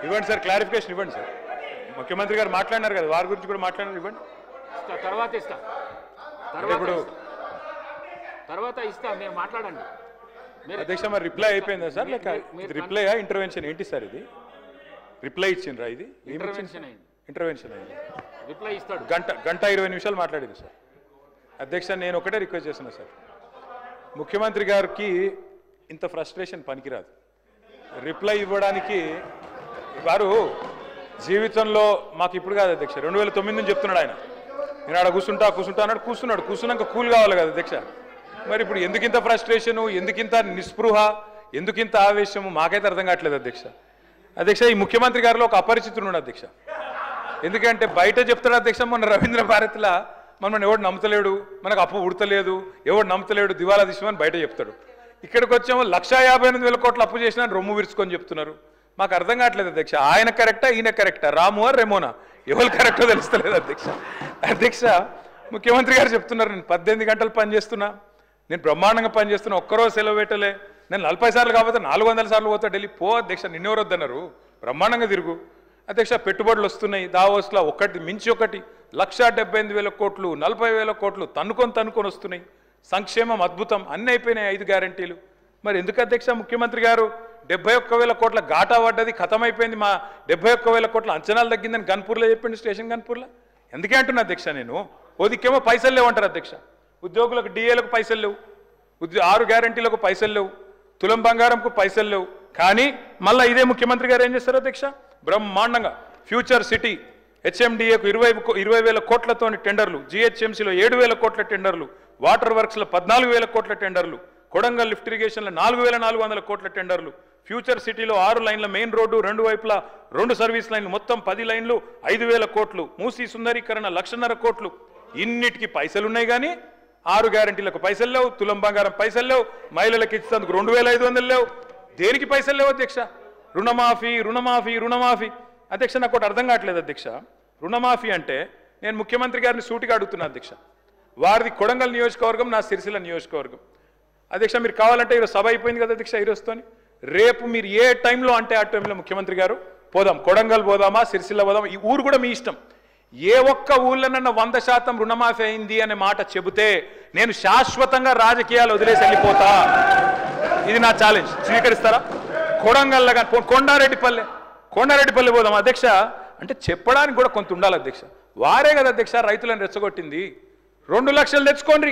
ఇవ్వండి sir, clarification ఇవ్వండి sir. ముఖ్యమంత్రి గారు మాట్లాడినారు కదా, వారి గురించి కూడా మాట్లాడినారు, ఇవ్వండి. తర్వాత ఇస్తా మీరు మాట్లాడండి. అధ్యక్ష మరి రిప్లై అయిపోయిందా సార్, లేక రిప్లై ఇంటర్వెన్షన్ ఏంటి సార్? ఇది రిప్లై ఇచ్చిండ్రా? ఇది ఇంటర్వెన్షన్ అయింది. రిప్లై ఇస్తాడు. గంట 20 నిమిషాలు మాట్లాడింది సార్. అధ్యక్ష నేను ఒకటే రిక్వెస్ట్ చేస్తున్నా సార్, ముఖ్యమంత్రి గారికి ఇంత ఫ్రస్ట్రేషన్ పనికిరాదు. రిప్లై ఇవ్వడానికి వారు జీవితంలో మాకు ఇప్పుడు కాదు అధ్యక్ష, 2009 నుంచి చెప్తున్నాడు ఆయన. నేను ఆడ కూర్చుంటా అన్నాడు, కూర్చున్నాక కూల్ కావాలి కదా అధ్యక్ష. మరి ఇప్పుడు ఎందుకింత ఫ్రస్ట్రేషను, ఎందుకింత నిస్పృహ, ఎందుకింత ఆవేశము మాకైతే అర్థం కావట్లేదు అధ్యక్ష. ఈ ముఖ్యమంత్రి గారిలో ఒక అపరిచితుడు అధ్యక్ష. ఎందుకంటే బయట చెప్తాడు అధ్యక్ష, మొన్న రవీంద్ర భారతిలా మనల్ని ఎవడు నమ్ముతలేడు, మనకు అప్పు ఉడతలేదు, ఎవడు నమ్ముతలేడు, దివాలా తీసుకోమని బయట చెప్తాడు. ఇక్కడికి వచ్చామో 1,58,000 కోట్ల అప్పు చేసినా రొమ్ము విరుచుకొని చెప్తున్నారు. మాకు అర్థం కావట్లేదు అధ్యక్ష, ఆయన కరెక్టా ఈయన కరెక్టా, రాము రెమోనా, ఎవరు కరెక్టో తెలుస్తలేదు అధ్యక్ష. ముఖ్యమంత్రి గారు చెప్తున్నారు నేను 18 గంటలు పనిచేస్తున్నా, నేను బ్రహ్మాండంగా పనిచేస్తున్నా, ఒక్కరోజు సెలవు పెట్టలే, నేను 40 సార్లు కాకపోతే 400 సార్లు పోతా ఢిల్లీ. పో అధ్యక్ష, నిన్నెవరు వద్దన్నారు, బ్రహ్మాండంగా తిరుగు అధ్యక్ష. పెట్టుబడులు వస్తున్నాయి దావోస్లో, ఒకటి మించి ఒకటి, 1,78,000 కోట్లు, 40,000 కోట్లు తన్నుకొని వస్తున్నాయి. సంక్షేమం అద్భుతం, అన్నీ అయిపోయినాయి 5 గ్యారంటీలు. మరి ఎందుకు అధ్యక్ష ముఖ్యమంత్రి గారు 71,000 కోట్ల ఘాటా పడ్డది, ఖతమైపోయింది, మా 71,000 కోట్ల అంచనాలు తగ్గిందని గన్పూర్లో చెప్పిండు, స్టేషన్ గన్పూర్లో. ఎందుకే అంటున్నా అధ్యక్ష నేను, ఓదికేమో పైసలు లేవంటారు అధ్యక్ష, ఉద్యోగులకు డిఏలకు పైసలు లేవు, 6 గ్యారంటీలకు పైసలు లేవు, తులం బంగారంకు పైసలు లేవు. కానీ మళ్ళీ ఇదే ముఖ్యమంత్రి గారు ఏం చేస్తారు అధ్యక్ష, బ్రహ్మాండంగా ఫ్యూచర్ సిటీ హెచ్ఎండిఏకు 20,000 కోట్లతో టెండర్లు, జిహెచ్ఎంసీలో 7,000 కోట్ల టెండర్లు, వాటర్ వర్క్స్లో 14,000 కోట్ల టెండర్లు, కొడంగల్ లిఫ్ట్ ఇరిగేషన్లో 4,400 కోట్ల టెండర్లు, ఫ్యూచర్ సిటీలో 6 లైన్ల మెయిన్ రోడ్డు, 2 వైపులా 2 సర్వీస్ లైన్లు, మొత్తం 10 లైన్లు, 5,000 కోట్లు, మూసీ సుందరీకరణ 1,50,000 కోట్లు. ఇన్నిటికీ పైసలు ఉన్నాయి కానీ 6 గ్యారంటీలకు పైసలు లేవు, తులం బంగారం పైసలు లేవు, మహిళలకు ఇచ్చేందుకు 2,500 లేవు. దేనికి పైసలు లేవు అధ్యక్ష? రుణమాఫీ అధ్యక్ష. నాకు ఒకటి అర్థం కావట్లేదు అధ్యక్ష. రుణమాఫీ అంటే నేను ముఖ్యమంత్రి గారిని సూటిగా అడుగుతున్నా అధ్యక్ష, వారిది కొడంగల్ నియోజకవర్గం, నా సిరిసిల్ల నియోజకవర్గం అధ్యక్ష. మీరు కావాలంటే ఈరోజు సభ అయిపోయింది కదా అధ్యక్ష, ఈరోజుతోని రేపు మీరు ఏ టైంలో అంటే ఆ టైంలో ముఖ్యమంత్రి గారు పోదాం, కొడంగల్ పోదామా, సిరిసిల్ల పోదామా, ఈ ఊరు కూడా మీ ఇష్టం. ఏ ఒక్క ఊళ్ళోనన్నా 100% రుణమాఫీ అయింది అనే మాట చెబితే నేను శాశ్వతంగా రాజకీయాలు వదిలేసి వెళ్ళిపోతా. ఇది నా ఛాలెంజ్, స్వీకరిస్తారా? కొడంగల్ కొండారెడ్డిపల్లి పోదాం అధ్యక్ష అంటే చెప్పడానికి కూడా కొంత ఉండాలి అధ్యక్ష. వారే కదా అధ్యక్ష రైతులను రెచ్చగొట్టింది. 2 లక్షలు తెచ్చుకోండి,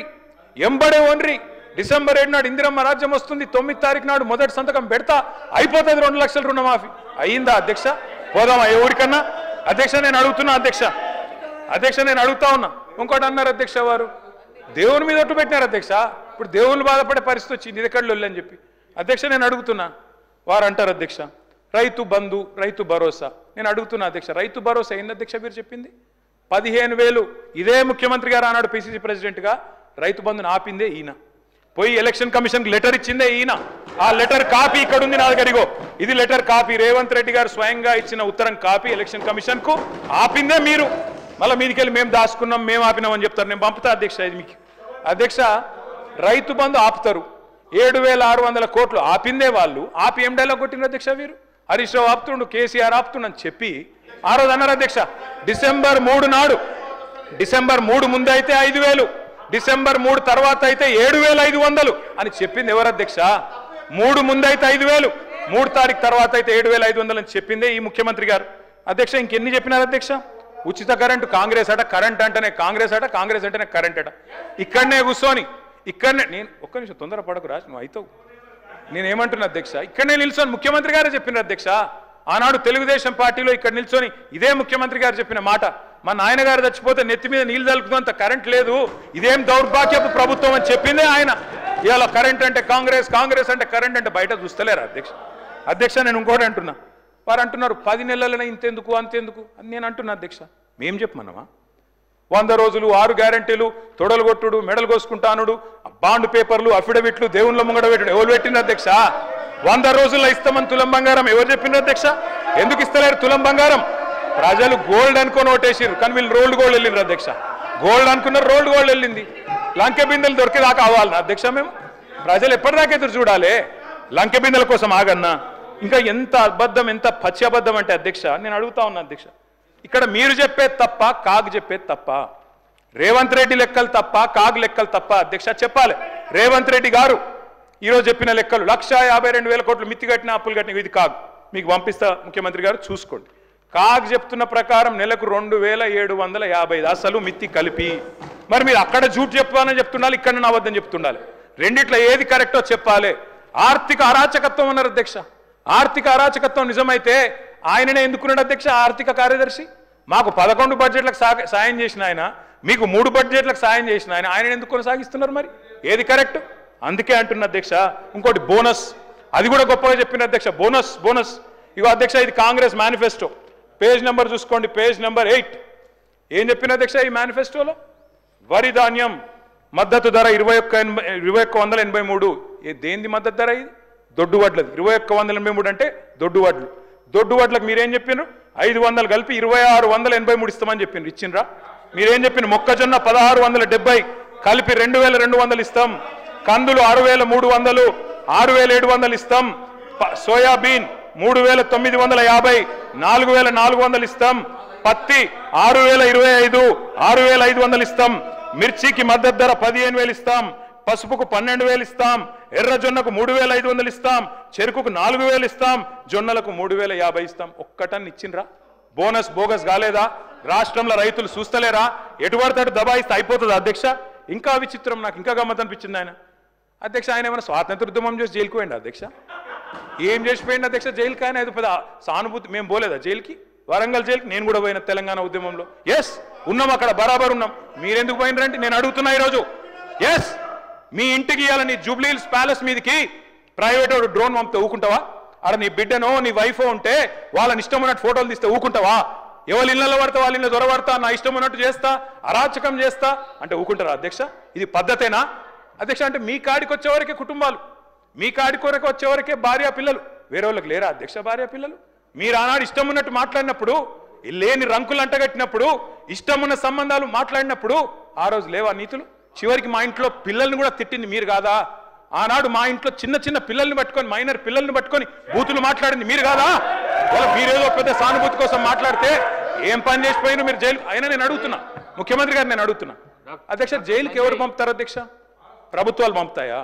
ఎంబడే ఓన్రి, డిసెంబర్ 7 నాడు ఇందిరమ్మ రాజ్యం వస్తుంది, 9 తారీఖు నాడు మొదటి సంతకం పెడతా, అయిపోతుంది 2 లక్షల రుణమాఫీ. అయ్యిందా అధ్యక్ష? పోదామా ఏ ఊరికన్నా అధ్యక్ష? నేను అడుగుతున్నా అధ్యక్ష, నేను అడుగుతా ఉన్నా. ఇంకోటి అన్నారు అధ్యక్ష, వారు దేవుని మీద ఒట్టు పెట్టినారు అధ్యక్ష. ఇప్పుడు దేవుళ్ళు బాధపడే పరిస్థితి వచ్చింది, ఇది ఎక్కడ అని చెప్పి అధ్యక్ష నేను అడుగుతున్నా. వారు అంటారు అధ్యక్ష రైతు బంధు, రైతు భరోసా. నేను అడుగుతున్నా అధ్యక్ష, రైతు భరోసా ఏంది అధ్యక్ష మీరు చెప్పింది? 15,000 ఇదే ముఖ్యమంత్రి గారు ఆనాడు పిసిసి ప్రెసిడెంట్గా రైతు బంధుని ఆపిందే ఈయన. పోయి ఎలక్షన్ కమిషన్కి లెటర్ ఇచ్చిందే ఈయన. ఆ లెటర్ కాపీ ఇక్కడ ఉంది నా దగ్గర, ఇగో ఇది లెటర్ కాపీ, రేవంత్ రెడ్డి గారు స్వయంగా ఇచ్చిన ఉత్తరం కాపీ ఎలక్షన్ కమిషన్కు. ఆపిందే మీరు, మళ్ళీ మీదికెళ్ళి మేము దాచుకున్నాం, మేము ఆపినామని చెప్తారు. నేను పంపుతా అధ్యక్ష ఇది మీకు. అధ్యక్ష రైతు బంధు ఆపుతారు, 7,600 కోట్లు ఆపిందే వాళ్ళు. ఆపి ఏం డైలాగ్ కొట్టిన అధ్యక్ష వీరు? హరీష్ రావు ఆపుతుండు, కేసీఆర్ ఆపుతుండని చెప్పి ఆ రోజు అన్నారు అధ్యక్ష. డిసెంబర్ 3 నాడు, డిసెంబర్ 3 ముందు అయితే 5,000, డిసెంబర్ 3 తర్వాత అయితే 7,500 అని చెప్పింది ఎవరు అధ్యక్ష? 3 ముందు అయితే 5,000, 3 తారీఖు తర్వాత అయితే 7,500 అని చెప్పిందే ఈ ముఖ్యమంత్రి గారు. అధ్యక్ష ఇంకెన్ని చెప్పినారు అధ్యక్ష? ఉచిత కరెంటు కాంగ్రెస్ అట, కరెంట్ అంటేనే కాంగ్రెస్ అట, కాంగ్రెస్ అంటేనే కరెంట్ అట. ఇక్కడనే కూర్చొని నేను ఒక్క నిమిషం తొందరపడకు రాజు, నువ్వు అవుతావు. నేనేమంటున్నా అధ్యక్ష, ఇక్కడనే నిల్చొని ముఖ్యమంత్రి గారే చెప్పినారు అధ్యక్ష. ఆనాడు తెలుగుదేశం పార్టీలో ఇక్కడ నిల్చొని ఇదే ముఖ్యమంత్రి గారు చెప్పిన మాట, మా నాయన గారు చచ్చిపోతే నెత్తి మీద నీళ్ళు తలుపుతున్నంత కరెంట్ లేదు, ఇదేం దౌర్భాగ్యపు ప్రభుత్వం అని చెప్పిందే ఆయన. ఇవాళ కరెంట్ అంటే కాంగ్రెస్, కాంగ్రెస్ అంటే కరెంట్ అంటే బయట చూస్తలేరా అధ్యక్ష? నేను ఇంకోటి అంటున్నా, వారు అంటున్నారు 10 నెలలైనా ఇంతెందుకు అంతెందుకు అని నేను అంటున్నా అధ్యక్ష. మేం చెప్పమన్నామా? 100 రోజులు, 6 గ్యారంటీలు, తొడలు కొట్టుడు, మెడలు కోసుకుంటానుడు, బాండ్ పేపర్లు, అఫిడవిట్లు, దేవుళ్ళ ముంగడ పెట్టుడు ఎవరు పెట్టిన అధ్యక్ష? 100 రోజుల్లో ఇస్తామని తులం బంగారం ఎవరు చెప్పిండ్రు అధ్యక్ష? ఎందుకు ఇస్తలేరు తులం బంగారం? ప్రజలు గోల్డ్ అనుకొని ఓటేసిరు, కానీ వీళ్ళు రోల్డ్ గోల్డ్ వెళ్ళిండ్రు అధ్యక్ష. గోల్డ్ అనుకున్నారు, రోల్డ్ గోల్డ్ వెళ్ళింది. లంకె బిందెలు దొరికేదాకా అవ్వాలన్నా అధ్యక్ష మేము? ప్రజలు ఎప్పటిదాకా ఎదురు చూడాలి? లంకె బిందెల కోసం ఆగన్నా? ఇంకా ఎంత అబద్ధం, ఎంత పచ్చి అబద్ధం అంటే అధ్యక్ష, నేను అడుగుతా ఉన్నా అధ్యక్ష, ఇక్కడ మీరు చెప్పేది తప్ప, కాగ్ చెప్పేది తప్ప? రేవంత్ రెడ్డి లెక్కలు తప్ప, కాగ్ లెక్కలు తప్ప? అధ్యక్ష చెప్పాలి. రేవంత్ రెడ్డి గారు ఈరోజు చెప్పిన లెక్కలు 1,52,000 కోట్లు మిత్తి కట్టిన, అప్పులు కట్టిన, ఇది కాగ్. మీకు పంపిస్తా ముఖ్యమంత్రి గారు, చూసుకోండి. కాగ్ చెప్తున్న ప్రకారం నెలకు 2,750 అసలు మిత్తి కలిపి. మరి మీరు అక్కడ జూట్ చెప్పాలని చెప్తుండాలి, ఇక్కడ అబద్ధం చెప్తుండాలి. రెండిట్లో ఏది కరెక్టో చెప్పాలి. ఆర్థిక అరాచకత్వం అన్నారు అధ్యక్ష. ఆర్థిక అరాచకత్వం నిజమైతే ఆయననే ఎందుకున్నాడు అధ్యక్ష ఆర్థిక కార్యదర్శి? మాకు 11 బడ్జెట్లకు సాయం చేసిన ఆయన, మీకు 3 బడ్జెట్లకు సాయం చేసిన ఆయన ఎందుకు కొనసాగిస్తున్నారు? మరి ఏది కరెక్ట్? అందుకే అంటున్న అధ్యక్ష. ఇంకోటి బోనస్, అది కూడా గొప్పగా చెప్పిన అధ్యక్ష. బోనస్ బోనస్ ఇగో అధ్యక్ష, ఇది కాంగ్రెస్ మేనిఫెస్టో. పేజ్ నెంబర్ చూసుకోండి, పేజ్ నెంబర్ 8. ఏం చెప్పిన అధ్యక్ష ఈ మేనిఫెస్టోలో? వరి ధాన్యం మద్దతు ధర 2183. దేనిది మద్దతు ధర? ఇది దొడ్డు వడ్లది. 2183 అంటే దొడ్డు వడ్లు. దొడ్డు వడ్లకు మీరేం చెప్పినారు? 500 కలిపి 2683 ఇస్తామని చెప్పినారు. ఇచ్చిండ్రా? మీరేం చెప్పిన? మొక్కజొన్న 1670 కలిపి 2200 ఇస్తాం. కందులు 6300, 6700 ఇస్తాం. సోయాబీన్ 3950, 4400 ఇస్తాం. పత్తి 6025, 6500 ఇస్తాం. మిర్చికి మద్దతు ధర 15,000 ఇస్తాం. పసుపుకు 12,000 ఇస్తాం. ఎర్రజొన్నకు 3,500 ఇస్తాం. చెరుకుకు 4,000 ఇస్తాం. జొన్నలకు 3,050 ఇస్తాం. ఒక్కటన్ని ఇచ్చిండ్రా? బోనస్ బోగస్ కాలేదా? రాష్ట్రంలో రైతులు చూస్తలేరా? ఎటువడతాడు దబాయిస్తే అయిపోతుంది అధ్యక్ష. ఇంకా విచిత్రం, నాకు ఇంకా గమ్మత్ అనిపించింది ఆయన అధ్యక్ష. ఆయన ఏమైనా స్వాతంత్ర ఉద్యమం చేసి జైలుకు పోయింది అధ్యక్ష? ఏం చేసిపోయింది అధ్యక్ష జైలుకి? ఆయన ఏదో పెద్ద సానుభూతి. మేము పోలేదా జైలుకి? వరంగల్ జైలుకి నేను కూడా పోయిన తెలంగాణ ఉద్యమంలో. ఎస్ ఉన్నాం, అక్కడ బరాబర్ ఉన్నాం. మీరెందుకు పోయినరంటే నేను అడుగుతున్నా ఈరోజు. ఎస్, మీ ఇంటికి ఇవ్వాలని జూబ్లీ హిల్స్ ప్యాలెస్ మీదకి ప్రైవేట్ డ్రోన్ పంపితే ఊకుంటావా? ఆడ నీ బిడ్డనో నీ వైఫో ఉంటే వాళ్ళని ఇష్టం ఉన్నట్టు ఫోటోలు తీస్తే ఊకుంటావా? ఎవరి ఇళ్లలో పడతా వాళ్ళ ఇళ్ళ దొరబడతా, నా ఇష్టం ఉన్నట్టు చేస్తా, అరాచకం చేస్తా అంటే ఊకుంటారా అధ్యక్ష? ఇది పద్ధతేనా అధ్యక్ష? అంటే మీ కాడికి వచ్చేవరకే కుటుంబాలు, మీ కాడికి వరకు వచ్చేవరకే భార్య పిల్లలు, వేరే వాళ్ళకి లేరా అధ్యక్ష భార్య పిల్లలు? మీరు ఆనాడు ఇష్టం ఉన్నట్టు మాట్లాడినప్పుడు, లేని రంకులు అంటగట్టినప్పుడు, ఇష్టం ఉన్న సంబంధాలు మాట్లాడినప్పుడు ఆ రోజు లేవా నీతులు? చివరికి మా ఇంట్లో పిల్లల్ని కూడా తిట్టింది మీరు కాదా? ఆనాడు మా ఇంట్లో చిన్న చిన్న పిల్లల్ని పట్టుకొని, మైనర్ పిల్లల్ని పట్టుకొని బూతులు మాట్లాడింది మీరు కాదా? వాళ్ళ మీరేదో పెద్ద సానుభూతి కోసం మాట్లాడితే ఏం పని చేసిపోయినా మీరు జైలు. అయినా నేను అడుగుతున్నా ముఖ్యమంత్రి గారు, నేను అడుగుతున్నా అధ్యక్ష, జైలుకి ఎవరు పంపుతారు అధ్యక్ష? ప్రభుత్వాలు పంపుతాయా?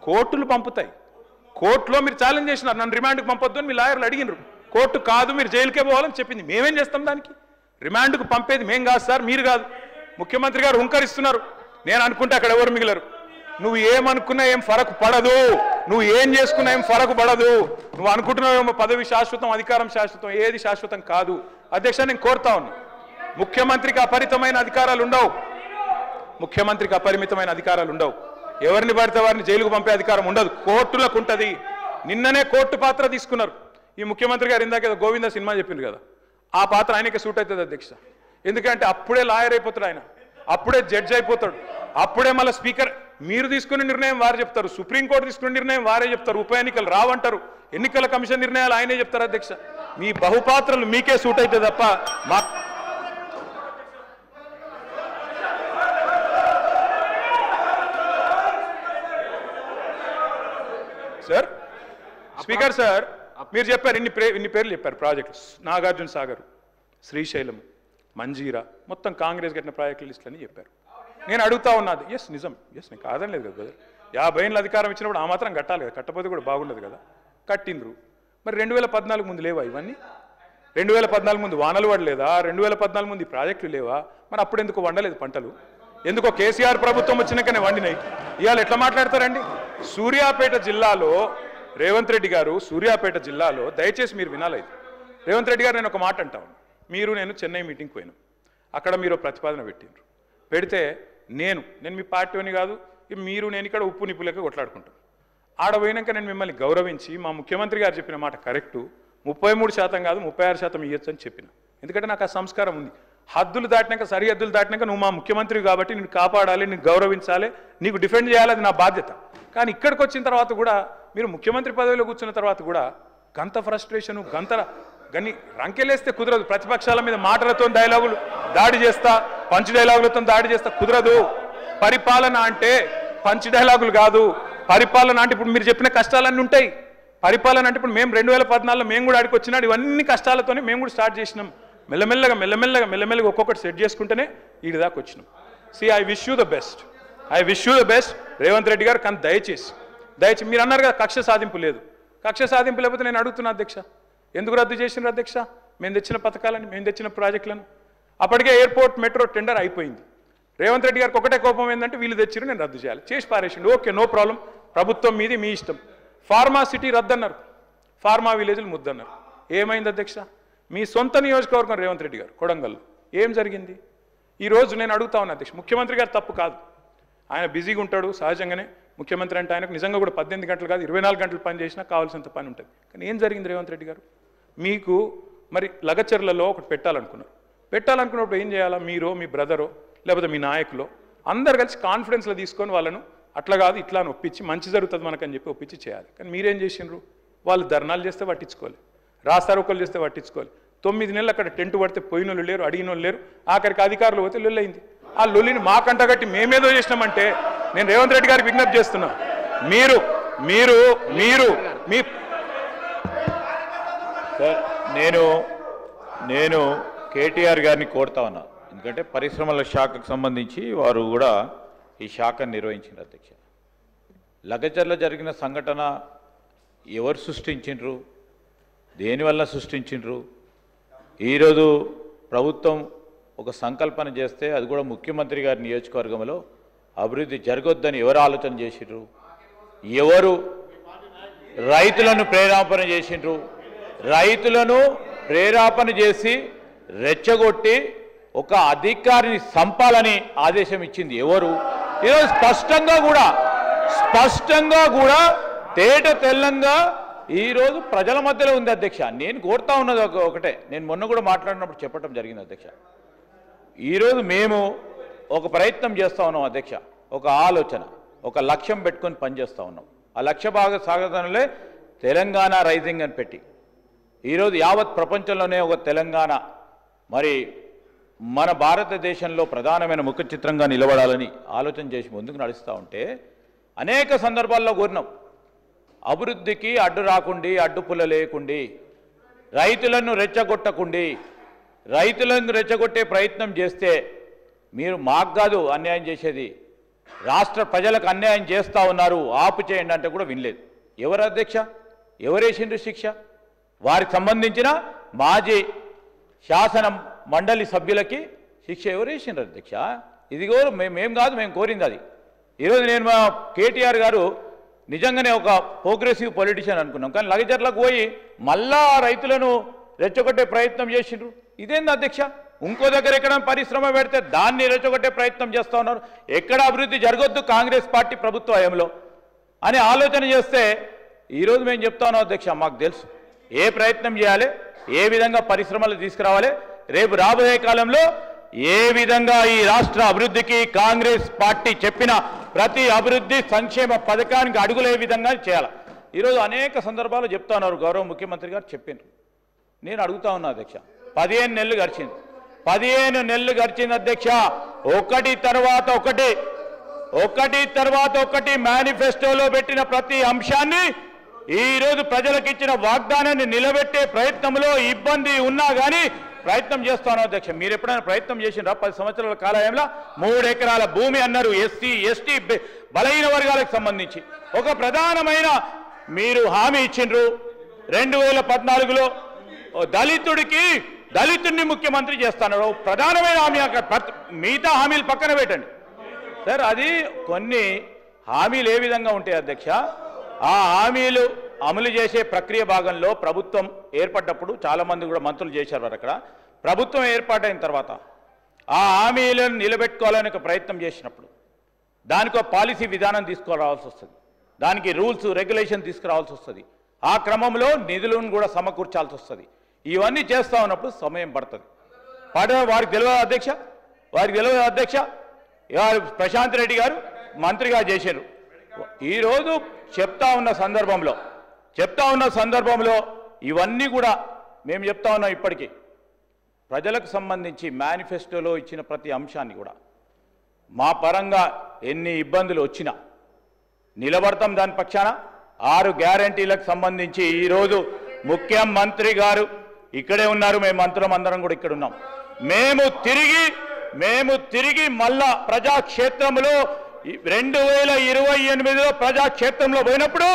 కోర్టులు పంపుతాయి. కోర్టులో మీరు ఛాలెంజ్ చేసినారు, నన్ను రిమాండ్కి పంపొద్దు అని మీ లాయర్లు అడిగినారు. కోర్టు కాదు మీరు జైలుకే పోవాలని చెప్పింది. మేమేం చేస్తాం దానికి? రిమాండ్కు పంపేది మేం కాదు సార్, మీరు కాదు. ముఖ్యమంత్రి గారు హుంకరిస్తున్నారు. నేను అనుకుంటే అక్కడ ఎవరు మిగిలరు. నువ్వు ఏమనుకున్నా ఏం ఫరకు పడదు, నువ్వు ఏం చేసుకున్నా ఏం ఫరకు పడదు. నువ్వు అనుకుంటున్నావేమో పదవి శాశ్వతం, అధికారం శాశ్వతం. ఏది శాశ్వతం కాదు అధ్యక్ష. నేను కోరుతా ఉన్నా, ముఖ్యమంత్రికి అపరిమితమైన అధికారాలు ఉండవు. ముఖ్యమంత్రికి అపరిమితమైన అధికారాలు ఉండవు. ఎవరిని పడితే వారిని జైలుకు పంపే అధికారం ఉండదు, కోర్టులకు ఉంటుంది. నిన్ననే కోర్టు పాత్ర తీసుకున్నారు ఈ ముఖ్యమంత్రి గారు. ఇందాక ఏదో గోవింద సినిమా చెప్పింది కదా, ఆ పాత్ర ఆయనకే సూట్ అవుతుంది అధ్యక్ష. ఎందుకంటే అప్పుడే లాయర్ అయిపోతాడు ఆయన, అప్పుడే జడ్జ్ అయిపోతాడు, అప్పుడే మళ్ళీ స్పీకర్. మీరు తీసుకునే నిర్ణయం వారు చెప్తారు, సుప్రీంకోర్టు తీసుకునే నిర్ణయం వారే చెప్తారు, ఉప ఎన్నికలు రావంటారు, ఎన్నికల కమిషన్ నిర్ణయాలు ఆయనే చెప్తారు అధ్యక్ష. మీ బహుపాత్రలు మీకే సూట్ అయితే తప్ప మా సార్ స్పీకర్ సార్ మీరు చెప్పారు, ఇన్ని పేర్లు చెప్పారు ప్రాజెక్టులు. నాగార్జున సాగర్, శ్రీశైలం, మంజీరా, మొత్తం కాంగ్రెస్ కట్టిన ప్రాజెక్టుల లిస్టులు అని చెప్పారు. నేను అడుగుతా ఉన్నది, ఎస్ నిజం, ఎస్ నేను కాదని లేదు కదా. 50 ఏళ్ళ అధికారం ఇచ్చినప్పుడు ఆ మాత్రం కట్టాలి కదా, కట్టకపోతే కూడా బాగుండదు కదా. కట్టిండ్రు. మరి 2014 ముందు లేవా ఇవన్నీ? 2014 ముందు వానలు పడలేదా? 2014 ముందు ఈ ప్రాజెక్టులు లేవా? మరి అప్పుడు ఎందుకు వండలేదు పంటలు? ఎందుకో కేసీఆర్ ప్రభుత్వం వచ్చినాకనే వండినాయి. ఇవాళ ఎట్లా మాట్లాడతారండి? సూర్యాపేట జిల్లాలో రేవంత్ రెడ్డి గారు, సూర్యాపేట జిల్లాలో దయచేసి మీరు వినాలి. రేవంత్ రెడ్డి గారు నేను ఒక మాట అంటాను. నేను చెన్నై మీటింగ్కి పోయినాం, అక్కడ మీరు ప్రతిపాదన పెట్టిండ్రు. పెడితే నేను మీ పార్టీని కాదు, నేను ఇక్కడ ఉప్పు నిప్పులకి కొట్లాడుకుంటాను. ఆడ పోయినాక నేను మిమ్మల్ని గౌరవించి మా ముఖ్యమంత్రి గారు చెప్పిన మాట కరెక్టు, 33% కాదు 36% ఇవ్వచ్చు అని చెప్పిన. ఎందుకంటే నాకు ఆ సంస్కారం ఉంది. హద్దులు దాటినాక, సరిహద్దులు దాటినాక నువ్వు మా ముఖ్యమంత్రి కాబట్టి నేను కాపాడాలి, నేను గౌరవించాలి, నీకు డిఫెండ్ చేయాలి, అది నా బాధ్యత. కానీ ఇక్కడికి వచ్చిన తర్వాత కూడా మీరు ముఖ్యమంత్రి పదవిలో కూర్చున్న తర్వాత కూడా గంత ఫ్రస్ట్రేషను, గని రంకెలేస్తే కుదరదు. ప్రతిపక్షాల మీద మాటలతో డైలాగులు దాడి చేస్తా, పంచ్ డైలాగులతో దాడి చేస్తా కుదరదు. పరిపాలన అంటే పంచ్ డైలాగులు కాదు. పరిపాలన అంటే ఇప్పుడు మీరు చెప్పిన కష్టాలన్నీ ఉంటాయి. పరిపాలన అంటే ఇప్పుడు మేము 2014లో మేము కూడా ఆడికి వచ్చినాడు ఇవన్నీ కష్టాలతోనే మేము కూడా స్టార్ట్ చేసినాం మెల్లమెల్లగా ఒక్కొక్కటి సెట్ చేసుకుంటేనే వీడి దాకా వచ్చినాం. I wish you the best Revanth Reddy గారు. కానీ దయచేసి మీరు అన్నారు కదా కక్ష సాధింపు లేదు. కక్ష సాధింపు లేకపోతే నేను అడుగుతున్నా అధ్యక్ష, ఎందుకు రద్దు చేసినారు అధ్యక్ష? మేము తెచ్చిన పథకాలని, మేము తెచ్చిన ప్రాజెక్టులను. అప్పటికే ఎయిర్పోర్ట్ మెట్రో టెండర్ అయిపోయింది. రేవంత్ రెడ్డి గారికి ఒకటే కోపం ఏంటంటే వీళ్ళు తెచ్చిరు నేను రద్దు చేయాలి, చేసి పారేసిండు. ఓకే, నో ప్రాబ్లం, ప్రభుత్వం మీది, మీ ఇష్టం. ఫార్మా సిటీ రద్దన్నారు, ఫార్మా విలేజ్లు ముద్దన్నారు. ఏమైంది అధ్యక్ష? మీ సొంత నియోజకవర్గం రేవంత్ రెడ్డి గారు కొడంగల్ ఏం జరిగింది? ఈరోజు నేను అడుగుతా ఉన్నా అధ్యక్ష, ముఖ్యమంత్రి గారు తప్పు కాదు, ఆయన బిజీగా ఉంటాడు సహజంగానే. ముఖ్యమంత్రి అంటే ఆయనకు నిజంగా కూడా 18 గంటలు కాదు 24 గంటలు పని చేసినా కావాల్సినంత పని ఉంటుంది. కానీ ఏం జరిగింది రేవంత్ రెడ్డి గారు? మీకు మరి లగచర్లలో ఒకటి పెట్టాలనుకున్నప్పుడు ఏం చేయాలా? మీరో మీ బ్రదరో లేకపోతే మీ నాయకులో అందరు కలిసి కాన్ఫిడెన్స్లో తీసుకొని వాళ్ళను అట్లా కాదు ఇట్లా అని ఒప్పించి మంచి జరుగుతుంది మనకని చెప్పి ఒప్పించి చేయాలి. కానీ మీరేం చేసిండ్రు? వాళ్ళు ధర్నాలు చేస్తే పట్టించుకోవాలి, రాస్తారోకలు చేస్తే పట్టించుకోవాలి. 9 నెలలు అక్కడ టెంట్ పడితే పోయిన వాళ్ళు లేరు, అడిగిన వాళ్ళు లేరు. ఆఖరికి అధికారులు పోతే లొల్లయింది. ఆ లొల్లిని మాకంట కట్టి మేమేదో చేసినామంటే నేను రేవంత్ రెడ్డి గారికి విజ్ఞప్తి చేస్తున్నా, మీరు మీరు మీరు మీ నేను కేటీఆర్ గారిని కోరుతా ఉన్నా. ఎందుకంటే పరిశ్రమల శాఖకు సంబంధించి వారు కూడా ఈ శాఖను నిర్వహించారు అధ్యక్ష. లగచర్ల జరిగిన సంఘటన ఎవరు సృష్టించిండ్రు, దేనివల్ల సృష్టించిండ్రు? ఈరోజు ప్రభుత్వం ఒక సంకల్పన చేస్తే అది కూడా ముఖ్యమంత్రి గారి నియోజకవర్గంలో అభివృద్ధి జరగొద్దని ఎవరు ఆలోచన చేసిండ్రు? ఎవరు రైతులను ప్రేరేపణ చేసిండ్రు? రైతులను ప్రేరేపణ చేసి రెచ్చగొట్టి ఒక అధికారిని సంపాలని ఆదేశం ఇచ్చింది ఎవరు? ఈరోజు స్పష్టంగా కూడా తేట తెల్లంగా ఈరోజు ప్రజల మధ్యలో ఉంది అధ్యక్ష. నేను కోరుతా ఉన్నది ఒకటే, నేను మొన్న కూడా మాట్లాడినప్పుడు చెప్పడం జరిగింది అధ్యక్ష. ఈరోజు మేము ఒక ప్రయత్నం చేస్తూ ఉన్నాం అధ్యక్ష, ఒక ఆలోచన, ఒక లక్ష్యం పెట్టుకొని పనిచేస్తూ ఉన్నాం. ఆ లక్ష్య సాధనలే తెలంగాణ రైజింగ్ అని పెట్టి ఈరోజు యావత్ ప్రపంచంలోనే ఒక తెలంగాణ మరి మన భారతదేశంలో ప్రధానమైన ముఖ చిత్రంగా నిలబడాలని ఆలోచన చేసి ముందుకు నడుస్తూ ఉంటే అనేక సందర్భాల్లో కోరినాం, అభివృద్ధికి అడ్డు రాకుండి, అడ్డుపుల్ల లేకుండి, రైతులను రెచ్చగొట్టకుండి, రైతులను రెచ్చగొట్టే ప్రయత్నం చేస్తే మీరు మాకు కాదు అన్యాయం చేసేది, రాష్ట్ర ప్రజలకు అన్యాయం చేస్తూ ఉన్నారు, ఆపు చేయండి అంటే కూడా వినలేదు. ఎవరు అధ్యక్ష? ఎవరేసిండ్రు శిక్ష? వారికి సంబంధించిన మాజీ శాసన మండలి సభ్యులకి శిక్ష ఎవరేసిండ్రు అధ్యక్ష? ఇదిగో మేము కాదు, మేము కోరింది అది. ఈరోజు నేను మా కేటీఆర్ గారు నిజంగానే ఒక ప్రోగ్రెసివ్ పొలిటీషియన్ అనుకున్నాం, కానీ లగచర్లకు పోయి మళ్ళా రైతులను రెచ్చగొట్టే ప్రయత్నం చేసిండ్రు. ఇదేంది అధ్యక్ష? ఇంకో దగ్గర ఎక్కడ పరిశ్రమ పెడితే దాన్ని రెచ్చగొట్టే ప్రయత్నం చేస్తూ ఉన్నారు. ఎక్కడ అభివృద్ధి జరగొద్దు కాంగ్రెస్ పార్టీ ప్రభుత్వ హయాంలో అని ఆలోచన చేస్తే ఈరోజు మేము చెప్తా ఉన్నాం అధ్యక్ష, మాకు తెలుసు ఏ ప్రయత్నం చేయాలి, ఏ విధంగా పరిశ్రమలు తీసుకురావాలి, రేపు రాబోయే కాలంలో ఏ విధంగా ఈ రాష్ట్ర అభివృద్ధికి కాంగ్రెస్ పార్టీ చెప్పిన ప్రతి అభివృద్ధి సంక్షేమ పథకానికి అడుగులే విధంగా చేయాలి. ఈరోజు అనేక సందర్భాలు చెప్తా ఉన్నారు, గౌరవ ముఖ్యమంత్రి గారు చెప్పారు. నేను అడుగుతా ఉన్నా అధ్యక్ష, 15 నెలలు గడిచింది, 15 నెలలు గడిచింది అధ్యక్ష. ఒకటి తర్వాత ఒకటి మేనిఫెస్టోలో పెట్టిన ప్రతి అంశాన్ని ఈరోజు ప్రజలకు ఇచ్చిన వాగ్దానాన్ని నిలబెట్టే ప్రయత్నంలో ఇబ్బంది ఉన్నా కానీ ప్రయత్నం చేస్తాను అధ్యక్ష. మీరు ఎప్పుడైనా ప్రయత్నం చేసినారా? 10 సంవత్సరాల కాలంలో 3 ఎకరాల భూమి అన్నారు ఎస్సీ ఎస్టీ బలహీన వర్గాలకు సంబంధించి ఒక ప్రధానమైన మీరు హామీ ఇచ్చిండ్రు. 2014లో దళితుడిని ముఖ్యమంత్రి చేస్తున్నారు, ప్రధానమైన హామీ. మిగతా హామీలు పక్కన పెట్టండి సార్. అది కొన్ని హామీలు ఏ విధంగా ఉంటాయి అధ్యక్ష? ఆ హామీలు అమలు చేసే ప్రక్రియ భాగంలో ప్రభుత్వం ఏర్పడ్డప్పుడు చాలామంది కూడా మంత్రులు చేశారు. వారు అక్కడ ప్రభుత్వం ఏర్పాటైన తర్వాత ఆ హామీలను నిలబెట్టుకోవాలని ఒక ప్రయత్నం చేసినప్పుడు దానికి ఒక పాలసీ విధానం తీసుకురావాల్సి వస్తుంది, దానికి రూల్స్ రెగ్యులేషన్ తీసుకురావాల్సి వస్తుంది. ఆ క్రమంలో నిధులను కూడా సమకూర్చాల్సి వస్తుంది. ఇవన్నీ చేస్తూ ఉన్నప్పుడు సమయం పడుతుంది. వారికి తెలియదు అధ్యక్ష, ప్రశాంత్ రెడ్డి గారు మంత్రిగా చేశారు. ఈరోజు చెప్తా ఉన్న సందర్భంలో ఇవన్నీ కూడా మేము చెప్తా ఉన్నాం. ఇప్పటికీ ప్రజలకు సంబంధించి మేనిఫెస్టోలో ఇచ్చిన ప్రతి అంశాన్ని కూడా మా పరంగా ఎన్ని ఇబ్బందులు వచ్చినా నిలబడతాం దాని పక్షాన. 6 గ్యారంటీలకు సంబంధించి ఈరోజు ముఖ్యమంత్రి గారు ఇక్కడే ఉన్నారు, మేము మంత్రులం అందరం కూడా ఇక్కడ ఉన్నాం. మేము తిరిగి మళ్ళా ప్రజాక్షేత్రంలో 2028లో ప్రజాక్షేత్రంలో పోయినప్పుడు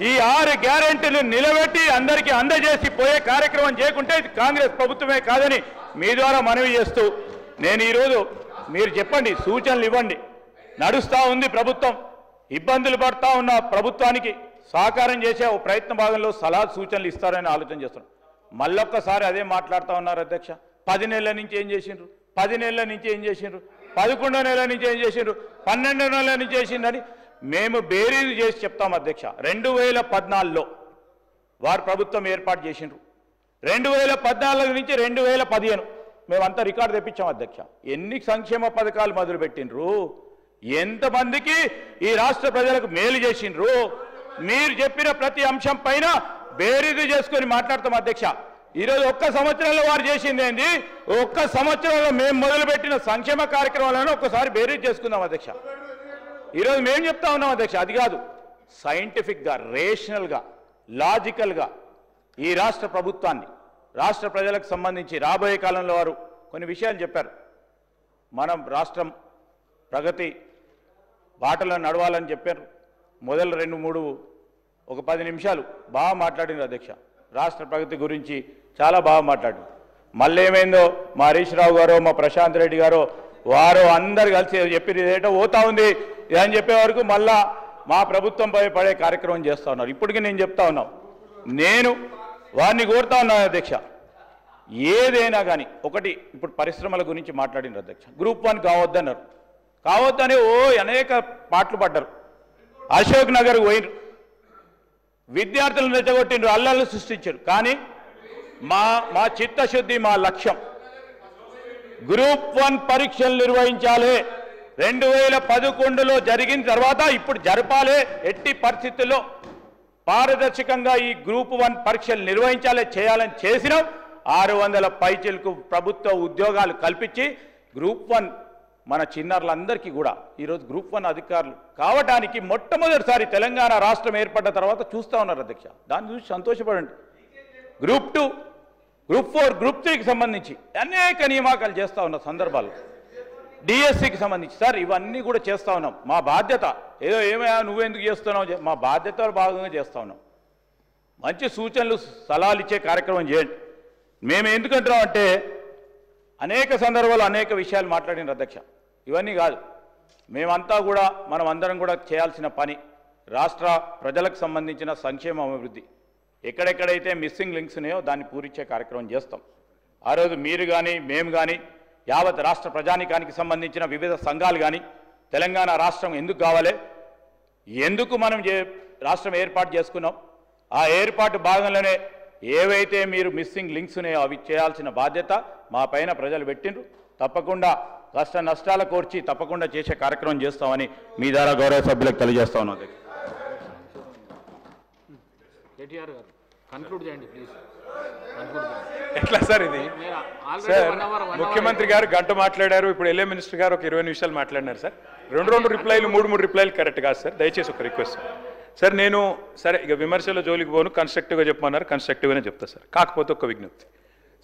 ఈ 6 గ్యారెంటీలు నిలబెట్టి అందరికీ అందజేసి పోయే కార్యక్రమం చేయకుంటే ఇది కాంగ్రెస్ ప్రభుత్వమే కాదని మీ ద్వారా మనవి చేస్తూ నేను ఈరోజు మీరు చెప్పండి, సూచనలు ఇవ్వండి. నడుస్తూ ఉంది ప్రభుత్వం, ఇబ్బందులు పడతా ఉన్న ప్రభుత్వానికి సహకారం చేసే ఓ ప్రయత్న భాగంలో సలహా సూచనలు ఇస్తారని ఆలోచన చేస్తున్నాం. మళ్ళొక్కసారి అదే మాట్లాడుతూ ఉన్నారు అధ్యక్ష. 10 నెలల నుంచి ఏం చేసిండ్రు, 10 నెలల నుంచి ఏం చేసిండ్రు, 11వ నెల నుంచి ఏం చేసిండ్రు, 12వ నెల నుంచి చేసిందని మేము బేరీజు చేసి చెప్తాం అధ్యక్ష. 2014లో వారు ప్రభుత్వం ఏర్పాటు చేసిండ్రు. 2014 నుంచి 2015 మేమంతా రికార్డు తెప్పించాం అధ్యక్ష. ఎన్ని సంక్షేమ పథకాలు మొదలుపెట్టిండ్రు, ఎంతమందికి ఈ రాష్ట్ర ప్రజలకు మేలు చేసిండ్రు, మీరు చెప్పిన ప్రతి అంశం పైన బేరీజు చేసుకొని మాట్లాడతాం అధ్యక్ష. ఈరోజు ఒక్క సంవత్సరంలో వారు చేసింది ఏంది, ఒక్క సంవత్సరంలో మేము మొదలుపెట్టిన సంక్షేమ కార్యక్రమాలను ఒక్కసారి బేరీజు చేసుకుందాం అధ్యక్ష. ఈరోజు మేము చెప్తా ఉన్నాం అధ్యక్ష, అది కాదు సైంటిఫిక్గా, రేషనల్గా, లాజికల్గా ఈ రాష్ట్ర ప్రభుత్వాన్ని, రాష్ట్ర ప్రజలకు సంబంధించి రాబోయే కాలంలో వారు కొన్ని విషయాలు చెప్పారు. మనం రాష్ట్రం ప్రగతి బాటలో నడవాలని చెప్పారు. మొదలు 2-3 ఒక 10 నిమిషాలు బాగా మాట్లాడింది అధ్యక్ష. రాష్ట్ర ప్రగతి గురించి చాలా బాగా మాట్లాడింది. మళ్ళీ ఏమైందో మా హరీష్ రావు గారో మా ప్రశాంత్ రెడ్డి గారో వారు అందరు కలిసి చెప్పి ఏటో పోతా ఉంది అని చెప్పే వరకు మళ్ళా మా ప్రభుత్వంపై పడే కార్యక్రమం చేస్తూ ఉన్నారు. ఇప్పటికీ నేను చెప్తా ఉన్నాం, నేను వారిని కోరుతా ఉన్నాను అధ్యక్ష, ఏదైనా కానీ ఒకటి ఇప్పుడు పరిశ్రమల గురించి మాట్లాడినారు అధ్యక్ష. గ్రూప్ 1 కావద్దన్నారు, కావద్దని అనేక పాటలు పడ్డారు. అశోక్ నగర్ పోయినారు, విద్యార్థులను రెచ్చగొట్టిండ్రు, అల్లర్లు సృష్టించారు. కానీ మా చిత్తశుద్ధి, మా లక్ష్యం గ్రూప్ 1 పరీక్షలు నిర్వహించాలి. 2011లో జరిగిన తర్వాత ఇప్పుడు జరపాలి. ఎట్టి పరిస్థితుల్లో పారదర్శకంగా ఈ గ్రూప్ 1 పరీక్షలు నిర్వహించాలి, చేయాలని చేసినాం. 600 పైచిలకు ప్రభుత్వ ఉద్యోగాలు కల్పించి గ్రూప్ 1 మన చిన్నారులందరికీ కూడా ఈరోజు గ్రూప్ 1 అధికారులు కావడానికి మొట్టమొదటిసారి తెలంగాణ రాష్ట్రం ఏర్పడ్డ తర్వాత చూస్తూ ఉన్నారు అధ్యక్ష. దాన్ని చూసి సంతోషపడండి. గ్రూప్ 2, గ్రూప్ 4, గ్రూప్ 3కి సంబంధించి అనేక నియామకాలు చేస్తూ ఉన్న సందర్భాలు, డిఎస్సికి సంబంధించి సార్ ఇవన్నీ కూడా చేస్తూ ఉన్నాం. మా బాధ్యత, ఏదో ఏమయ్యా నువ్వెందుకు చేస్తున్నావు, మా బాధ్యతలో భాగంగా చేస్తూ ఉన్నాం. మంచి సూచనలు సలహాలు ఇచ్చే కార్యక్రమం చేయండి. మేము ఎందుకంటున్నాం అంటే అనేక సందర్భాలు అనేక విషయాలు మాట్లాడిన అధ్యక్ష. ఇవన్నీ కాదు, మేమంతా కూడా మనం అందరం కూడా చేయాల్సిన పని రాష్ట్ర ప్రజలకు సంబంధించిన సంక్షేమ అభివృద్ధి, ఎక్కడెక్కడైతే మిస్సింగ్ లింక్స్ ఉన్నాయో దాన్ని పూరించే కార్యక్రమం చేస్తాం. ఆ రోజు మీరు కానీ మేము కానీ యావత్ రాష్ట్ర ప్రజానికానికి సంబంధించిన వివిధ సంఘాలు కానీ తెలంగాణ రాష్ట్రం ఎందుకు కావాలి, ఎందుకు మనం రాష్ట్రం ఏర్పాటు చేసుకున్నాం, ఆ ఏర్పాటు భాగంలోనే ఏవైతే మీరు మిస్సింగ్ లింక్స్ ఉన్నాయో అవి చేయాల్సిన బాధ్యత మా పైన ప్రజలు పెట్టిండ్రు. తప్పకుండా కష్ట నష్టాల కోర్చి తప్పకుండా చేసే కార్యక్రమం చేస్తామని మీ ద్వారా గౌరవ సభ్యులకు తెలియజేస్తా ఉన్నాం. కేటీఆర్ గారు కన్క్లూడ్ చేయండి ప్లీజ్. ఎట్లా సార్ ఇది? సార్ ముఖ్యమంత్రి గారు గంట మాట్లాడారు, ఇప్పుడు ఎల్ఏ మినిస్టర్ గారు ఒక 20 నిమిషాలు మాట్లాడినారు సార్. 2 రిప్లైలు 3 రిప్లైలు కరెక్ట్ కాదు సార్. దయచేసి ఒక రిక్వెస్ట్ సార్. నేను సరే ఇక విమర్శల జోలికి పోను, కన్స్ట్రక్టివ్గా చెప్పమన్నారు, కన్స్ట్రక్టివ్గానే చెప్తా సార్. కాకపోతే ఒక విజ్ఞప్తి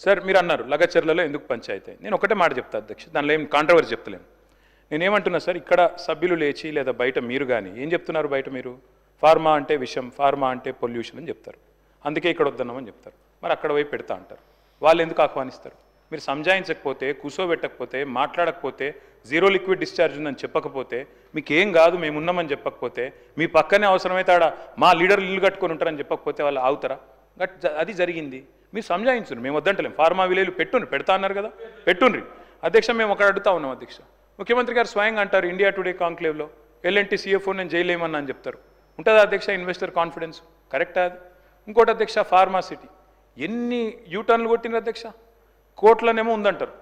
సార్, మీరు అన్నారు లగచర్లలో ఎందుకు పంచాయతీ. నేను ఒకటే మాట చెప్తా అధ్యక్ష, దానిలో ఏం కాంట్రవర్సీ చెప్తలేను. నేనేమంటున్నా సార్, ఇక్కడ సభ్యులు లేచి లేదా బయట మీరు కానీ ఏం చెప్తున్నారు, బయట మీరు ఫార్మా అంటే విషం, ఫార్మా అంటే పొల్యూషన్ అని చెప్తారు, అందుకే ఇక్కడ వద్దన్నామని చెప్తారు. మరి అక్కడ పోయి పెడతా అంటారు. వాళ్ళు ఎందుకు ఆహ్వానిస్తారు? మీరు సంజాయించకపోతే, కూసోబెట్టకపోతే, మాట్లాడకపోతే, జీరో లిక్విడ్ డిశ్చార్జ్ ఉందని చెప్పకపోతే, మీకు ఏం కాదు మేము ఉన్నామని చెప్పకపోతే, మీ పక్కనే అవసరమైతే ఆడ మా లీడర్లు ఇల్లు కట్టుకొని ఉంటారని చెప్పకపోతే వాళ్ళు ఆగుతారా? అది జరిగింది. మీరు సంజాయించుండ్రు, మేము వద్దంటలేం. ఫార్మా విలేలు పెడతా అన్నారు కదా, పెట్టుండ్రి. అధ్యక్ష మేము అక్కడ అడుగుతా ఉన్నాం అధ్యక్ష. ముఖ్యమంత్రి గారు స్వయంగా అంటారు ఇండియా టుడే కాంక్లేవ్లో ఎల్ఎన్టీ సిఎఫ్ఓ నేను జైలు ఏమన్నా అని చెప్తారు. ఉంటుందా అధ్యక్ష ఇన్వెస్టర్ కాన్ఫిడెన్స్? కరెక్టా అది? ఇంకోటి అధ్యక్ష, ఫార్మాసిటీ ఎన్ని యూటర్న్లు కొట్టినారు అధ్యక్ష. కోర్టులోనేమో ఉందంటారు,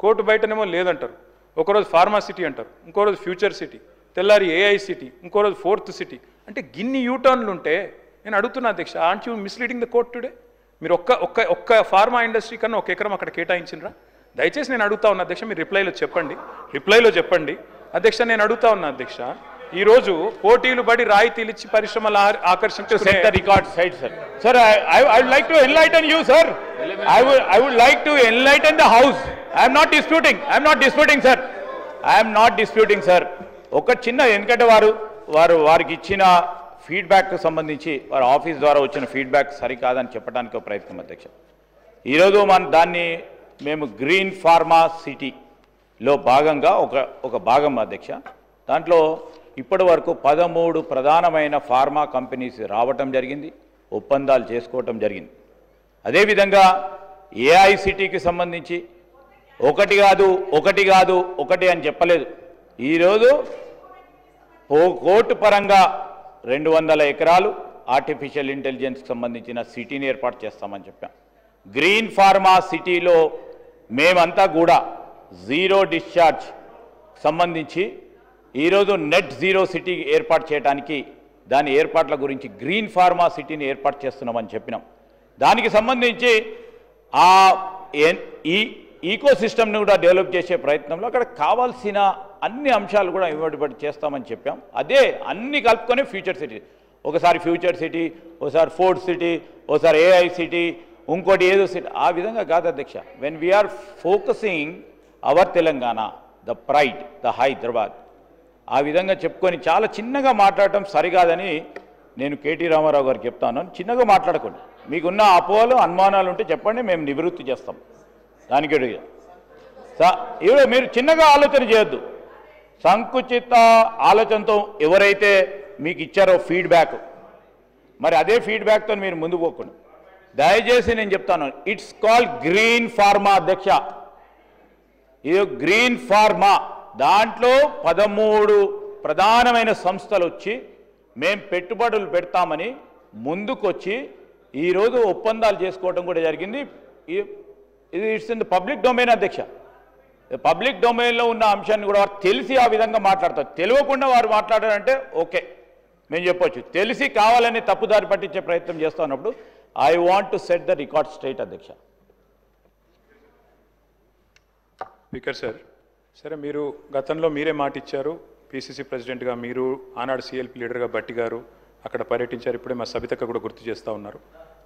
కోర్టు బయటనేమో లేదంటారు. ఒకరోజు ఫార్మాసిటీ అంటారు, ఇంకో రోజు ఫ్యూచర్ సిటీ, తెల్లారి ఏఐ సిటీ, ఇంకో రోజు 4th సిటీ. అంటే గిన్ని యూటర్న్లు ఉంటే నేను అడుగుతున్నా అధ్యక్ష, aunt you misleading the court today? మీరు ఒక్క ఫార్మా ఇండస్ట్రీ కన్నా 1 ఎకరం అక్కడ కేటాయించినరా? దయచేసి నేను అడుగుతా ఉన్నా అధ్యక్ష, మీరు రిప్లైలో చెప్పండి అధ్యక్ష. నేను అడుగుతా ఉన్నా అధ్యక్ష, ఈరోజు పోటీలు బడి రాయితీలు ఇచ్చి పరిశ్రమలు to set ఆకర్షించుకునే the record straight, sir. Sir, I would like to enlighten you, sir. I would like to enlighten the house. I am not disputing. Sir. I am not disputing, sir. ఒక చిన్న ఎందుకంటే వారికి ఇచ్చిన feedback సంబంధించి వారి office ద్వారా వచ్చిన feedback సరికాదని చెప్పడానికి ఒక ప్రయత్నం అధ్యక్ష. ఈరోజు దాన్ని మేము గ్రీన్ ఫార్మా సిటీలో భాగంగా ఒక భాగం అధ్యక్ష. దాంట్లో ఇప్పటి వరకు 13 ప్రధానమైన ఫార్మా కంపెనీస్ రావటం జరిగింది, ఒప్పందాలు చేసుకోవటం జరిగింది. అదేవిధంగా ఏఐసిటీకి సంబంధించి ఒకటి అని చెప్పలేదు. ఈరోజు కోర్టు పరంగా 200 ఎకరాలు ఆర్టిఫిషియల్ ఇంటెలిజెన్స్కి సంబంధించిన సిటీని ఏర్పాటు చేస్తామని చెప్పాం. గ్రీన్ ఫార్మా సిటీలో మేమంతా కూడా జీరో డిశ్చార్జ్ సంబంధించి ఈరోజు నెట్ జీరో సిటీ ఏర్పాటు చేయడానికి దాని ఏర్పాట్ల గురించి గ్రీన్ ఫార్మా సిటీని ఏర్పాటు చేస్తున్నామని చెప్పినాం. దానికి సంబంధించి ఈ ఈకో సిస్టమ్ని కూడా డెవలప్ చేసే ప్రయత్నంలో అక్కడ కావాల్సిన అన్ని అంశాలు కూడా ఇవ్వబడి చేస్తామని చెప్పాం. అదే అన్ని కలుపుకొని ఫ్యూచర్ సిటీ, ఒకసారి ఫ్యూచర్ సిటీ, ఒకసారి ఫోర్డ్ సిటీ, ఒకసారి ఏఐ సిటీ, ఇంకోటి ఏదో సిటీ, ఆ విధంగా కాదు అధ్యక్ష. When we are focusing our Telangana, the pride, the Hyderabad, ఆ విధంగా చెప్పుకొని చాలా చిన్నగా మాట్లాడటం సరికాదని నేను కేటీ రామారావు గారికి చెప్తాను. చిన్నగా మాట్లాడకండి, మీకున్న అపోహలు అనుమానాలు ఉంటే చెప్పండి, మేము నివృత్తి చేస్తాం. దానికి ఇప్పుడు మీరు చిన్నగా ఆలోచన చేయొద్దు. సంకుచిత ఆలోచనతో ఎవరైతే మీకు ఇచ్చారో ఫీడ్బ్యాక్, మరి అదే ఫీడ్బ్యాక్తో మీరు ముందు పోకుండా దయచేసి నేను చెప్తాను, ఇట్స్ కాల్డ్ గ్రీన్ ఫార్మా అధ్యక్ష. ఇది గ్రీన్ ఫార్మా, దాంట్లో 13 ప్రధానమైన సంస్థలు వచ్చి మేము పెట్టుబడులు పెడతామని ముందుకొచ్చి ఈరోజు ఒప్పందాలు చేసుకోవడం కూడా జరిగింది. ఇది it's in the public domain అధ్యక్ష. పబ్లిక్ డొమైన్లో ఉన్న అంశాన్ని కూడా వారు తెలిసి ఆ విధంగా మాట్లాడతారు. తెలియకుండా వారు మాట్లాడారంటే ఓకే మేము చెప్పొచ్చు. తెలిసి కావాలని తప్పుదారి పట్టించే ప్రయత్నం చేస్తూ ఉన్నప్పుడు I want to set the record straight అధ్యక్ష. స్పీకర్ సార్, సరే మీరు గతంలో మీరే మాట ఇచ్చారు, పిసిసి ప్రెసిడెంట్గా మీరు, ఆనాడు సిఎల్పి లీడర్గా భట్టి గారు అక్కడ పర్యటించారు. ఇప్పుడే మా సబితక్క కూడా గుర్తు చేస్తూ ఉన్నారు.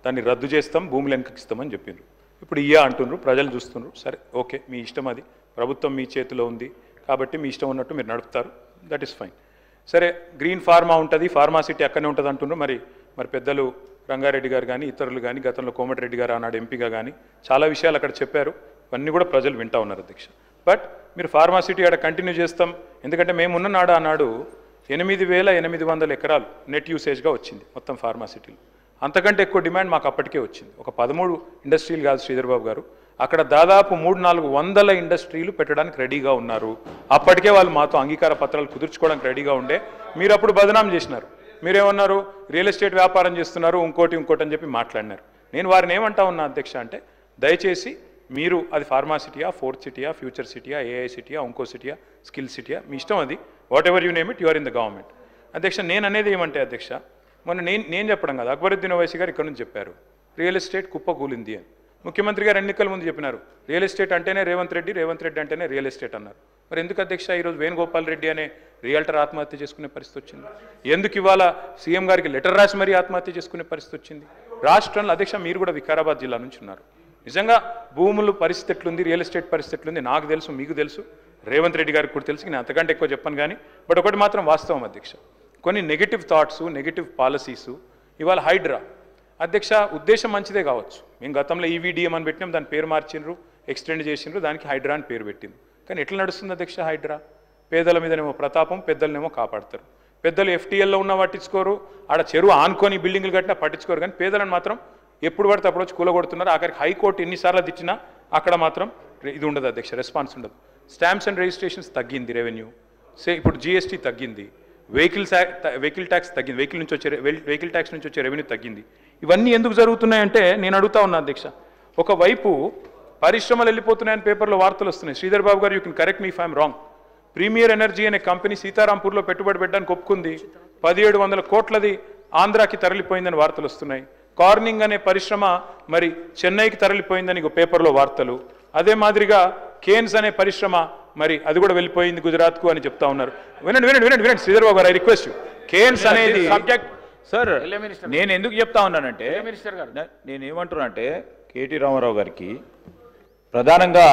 దాన్ని రద్దు చేస్తాం, భూములు వెనకిస్తామని చెప్పిండ్రు. ఇప్పుడు అంటున్నారు, ప్రజలు చూస్తున్నారు. సరే ఓకే, మీ ఇష్టం, అది ప్రభుత్వం మీ చేతిలో ఉంది కాబట్టి మీ ఇష్టం ఉన్నట్టు మీరు నడుపుతారు, దట్ ఈస్ ఫైన్. సరే గ్రీన్ ఫార్మా ఉంటుంది, ఫార్మాసిటీ అక్కడనే ఉంటుంది అంటున్నారు. మరి పెద్దలు రంగారెడ్డి గారు కానీ ఇతరులు కానీ గతంలో కోమటిరెడ్డి గారు ఆనాడు ఎంపీగా కానీ చాలా విషయాలు అక్కడ చెప్పారు. ఇవన్నీ కూడా ప్రజలు వింటూ ఉన్నారు అధ్యక్ష. బట్ మీరు ఫార్మాసిటీ అక్కడ కంటిన్యూ చేస్తాం, ఎందుకంటే మేమున్న ఆనాడు 8,800 ఎకరాలు నెట్ యూసేజ్గా వచ్చింది మొత్తం ఫార్మాసిటీలో. అంతకంటే ఎక్కువ డిమాండ్ మాకు అప్పటికే వచ్చింది. ఒక 13 ఇండస్ట్రీలు కాదు శ్రీధర్ బాబు గారు, అక్కడ దాదాపు 300-400 ఇండస్ట్రీలు పెట్టడానికి రెడీగా ఉన్నారు. అప్పటికే వాళ్ళు మాతో అంగీకార పత్రాలు కుదుర్చుకోవడానికి రెడీగా ఉండే. మీరు అప్పుడు బదనాం చేసినారు. మీరేమన్నారు, రియల్ ఎస్టేట్ వ్యాపారం చేస్తున్నారు, ఇంకోటి అని చెప్పి మాట్లాడినారు. నేను వారిని ఏమంటా ఉన్నా అధ్యక్ష అంటే, దయచేసి మీరు అది ఫార్మాసిటీయా, ఫోర్త్ సిటీయా, ఫ్యూచర్ సిటీయా, ఏఐ సిటీయా, ఇంకో సిటీయా, స్కిల్ సిటీయా, మీ ఇష్టం, అది whatever you name it, you are in the government. అధ్యక్ష నేను అనేది ఏమంటే అధ్యక్ష, మొన్న నేను చెప్పడం కాదు, అక్బరుద్దీన్ ఓవైసీ గారు ఇక్కడ నుంచి చెప్పారు రియల్ ఎస్టేట్ కుప్పకూలింది అని. ముఖ్యమంత్రి గారు ఎన్నికల ముందు చెప్పినారు రియల్ ఎస్టేట్ అంటేనే రేవంత్ రెడ్డి అంటేనే రియల్ ఎస్టేట్ అన్నారు. మరి ఎందుకు అధ్యక్ష ఈరోజు వేణుగోపాల్ రెడ్డి అనే రియల్టర్ ఆత్మహత్య చేసుకునే పరిస్థితి వచ్చింది? ఎందుకు ఇవాళ సీఎం గారికి లెటర్ రాసి మరీ ఆత్మహత్య చేసుకునే పరిస్థితి వచ్చింది? రాష్ట్రంలో అధ్యక్ష మీరు కూడా వికారాబాద్ జిల్లా నుంచి ఉన్నారు. నిజంగా భూములు పరిస్థితి ఎట్లుంది, రియల్ ఎస్టేట్ పరిస్థితి ఎట్లుంది నాకు తెలుసు, మీకు తెలుసు, రేవంత్ రెడ్డి గారికి కూడా తెలుసు. నేను అంతకంటే ఎక్కువ చెప్పను కానీ, బట్ ఒకటి మాత్రం వాస్తవం అధ్యక్ష, కొన్ని నెగిటివ్ థాట్స్, నెగిటివ్ పాలసీసు ఇవాళ హైడ్రా అధ్యక్ష ఉద్దేశం మంచిదే కావచ్చు. మేము గతంలో ఈవీడిఎం అని పెట్టినాం, దాని పేరు మార్చిండ్రు, ఎక్స్టెండ్ చేసిండ్రు, దానికి హైడ్రా అని పేరు పెట్టింది. కానీ ఎట్లా నడుస్తుంది అధ్యక్ష హైడ్రా? పేదల మీదనేమో ప్రతాపం, పెద్దలనేమో కాపాడతారు. పెద్దలు ఎఫ్టీఎల్లో ఉన్న పట్టించుకోరు, ఆడ చెరువు ఆనుకొని బిల్డింగ్లు కట్టినా పట్టించుకోరు, కానీ పేదలను మాత్రం ఎప్పుడు పడితే అప్పుడు వచ్చి కూలగొడుతున్నారు. ఆఖరికి హైకోర్టు ఎన్నిసార్లు తెచ్చినా అక్కడ మాత్రం ఇది ఉండదు అధ్యక్ష, రెస్పాన్స్ ఉండదు. స్టాంప్స్ అండ్ రిజిస్ట్రేషన్స్ తగ్గింది, రెవెన్యూ ఇప్పుడు జిఎస్టీ తగ్గింది, వెహికల్ ట్యాక్స్ తగ్గింది, వెహికల్ ట్యాక్స్ నుంచి వచ్చే రెవెన్యూ తగ్గింది. ఇవన్నీ ఎందుకు జరుగుతున్నాయంటే నేను అడుగుతా ఉన్నా అధ్యక్ష, ఒకవైపు పరిశ్రమలు వెళ్ళిపోతున్నాయని పేపర్లో వార్తలు వస్తున్నాయి. శ్రీధర్ బాబు గారు, you can correct me if I'm wrong. Premier energy అనే కంపెనీ సీతారాంపూర్లో పెట్టుబడి పెట్టడానికి ఒప్పుకుంది, 1700 కోట్లది ఆంధ్రాకి తరలిపోయిందని వార్తలు వస్తున్నాయి. కార్నింగ్ అనే పరిశ్రమ మరి చెన్నైకి తరలిపోయిందని పేపర్లో వార్తలు. అదే మాదిరిగా కేన్స్ అనే పరిశ్రమ మరి అది కూడా వెళ్ళిపోయింది గుజరాత్కు అని చెప్తా ఉన్నారు. వినండి వినండి వినండి వినండి శ్రీధర్ బాబు గారు, ఐ రిక్వెస్ట్ యూ. కేన్స్ అనేది సబ్జెక్ట్ సార్. వెళ్ళే మినిస్టర్ నేను ఎందుకు చెప్తా ఉన్నానంటే, మినిస్టర్ గారు నేను ఏమంటున్నానంటే కేటీ రామారావు గారికి ప్రధానంగా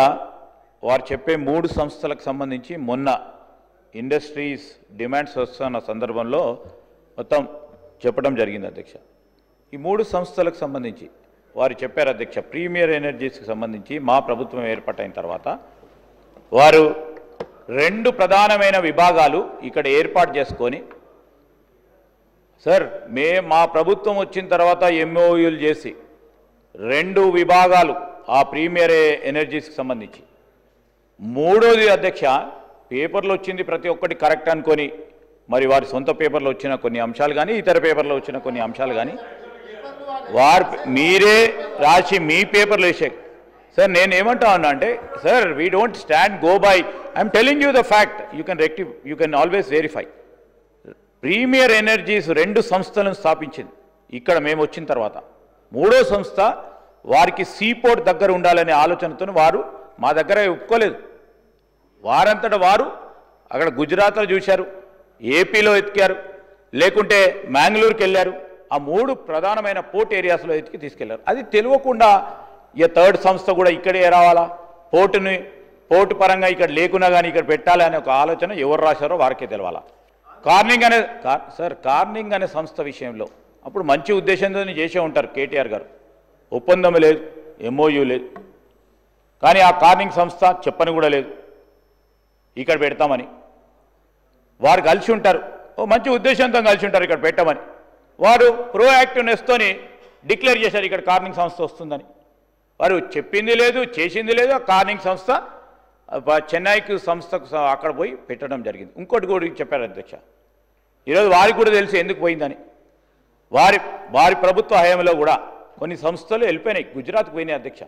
వారు చెప్పే 3 సంస్థలకు సంబంధించి మొన్న ఇండస్ట్రీస్ డిమాండ్స్ వస్తున్న సందర్భంలో మొత్తం చెప్పడం జరిగింది అధ్యక్ష. ఈ 3 సంస్థలకు సంబంధించి వారు చెప్పారు అధ్యక్ష, ప్రీమియర్ ఎనర్జీస్కి సంబంధించి మా ప్రభుత్వం ఏర్పాటైన తర్వాత వారు 2 ప్రధానమైన విభాగాలు ఇక్కడ ఏర్పాటు చేసుకొని, సార్ మా ప్రభుత్వం వచ్చిన తర్వాత ఎంఓయూలు చేసి 2 విభాగాలు ఆ ప్రీమియర్ ఎనర్జీస్కి సంబంధించి, 3వది అధ్యక్ష పేపర్లో వచ్చింది ప్రతి ఒక్కటి కరెక్ట్ అనుకొని, మరి వారి సొంత పేపర్లో వచ్చిన కొన్ని అంశాలు కానీ ఇతర పేపర్లో వచ్చిన కొన్ని అంశాలు కానీ వారు మీరే రాసి మీ పేపర్లో వేసే. సార్ నేను ఏమంటా ఉన్నా అంటే, sir we don't stand go by, I'm telling you the fact, you can always verify. Premier energies 2 సంస్థలను స్థాపించింది ఇక్కడ మేము వచ్చిన తర్వాత. 3వ సంస్థ వారికి సీపోర్ట్ దగ్గర ఉండాలనే ఆలోచనతో వారు మా దగ్గర ఒప్పుకోలేదు. వారంతటా వారు అక్కడ గుజరాత్లో చూశారు, ఏపీలో ఎతికారు, లేకుంటే మ్యాంగ్లూరుకి వెళ్ళారు. ఆ 3 ప్రధానమైన పోర్ట్ ఏరియాస్లో ఎతికి తీసుకెళ్లారు. అది తెలియకుండా ఇక 3rd సంస్థ కూడా ఇక్కడే రావాలా, పోర్టు పరంగా ఇక్కడ లేకున్నా కానీ ఇక్కడ పెట్టాలి అనే ఒక ఆలోచన ఎవరు రాశారో వారికే తెలవాలా. కార్నింగ్ అనే సంస్థ విషయంలో అప్పుడు మంచి ఉద్దేశంతో చేసే ఉంటారు కేటీఆర్ గారు. ఒప్పందం లేదు, ఎంఓయూ లేదు, కానీ ఆ కార్నింగ్ సంస్థ చెప్పని కూడా లేదు ఇక్కడ పెడతామని. వారు కలిసి ఉంటారు, మంచి ఉద్దేశంతో కలిసి ఉంటారు ఇక్కడ పెట్టమని. వారు ప్రోయాక్టివ్నెస్తోని డిక్లేర్ చేశారు ఇక్కడ కార్నింగ్ సంస్థ వస్తుందని. వారు చెప్పింది లేదు, చేసింది లేదు. ఆ కార్నింగ్ సంస్థ చెన్నైకి సంస్థకు అక్కడ పోయి పెట్టడం జరిగింది. ఇంకోటి కూడా చెప్పారు అధ్యక్ష, ఈరోజు వారికి కూడా తెలిసి ఎందుకు పోయిందని. వారి ప్రభుత్వ హయాంలో కూడా కొన్ని సంస్థలు వెళ్ళిపోయినాయి, గుజరాత్కి పోయినాయి అధ్యక్ష.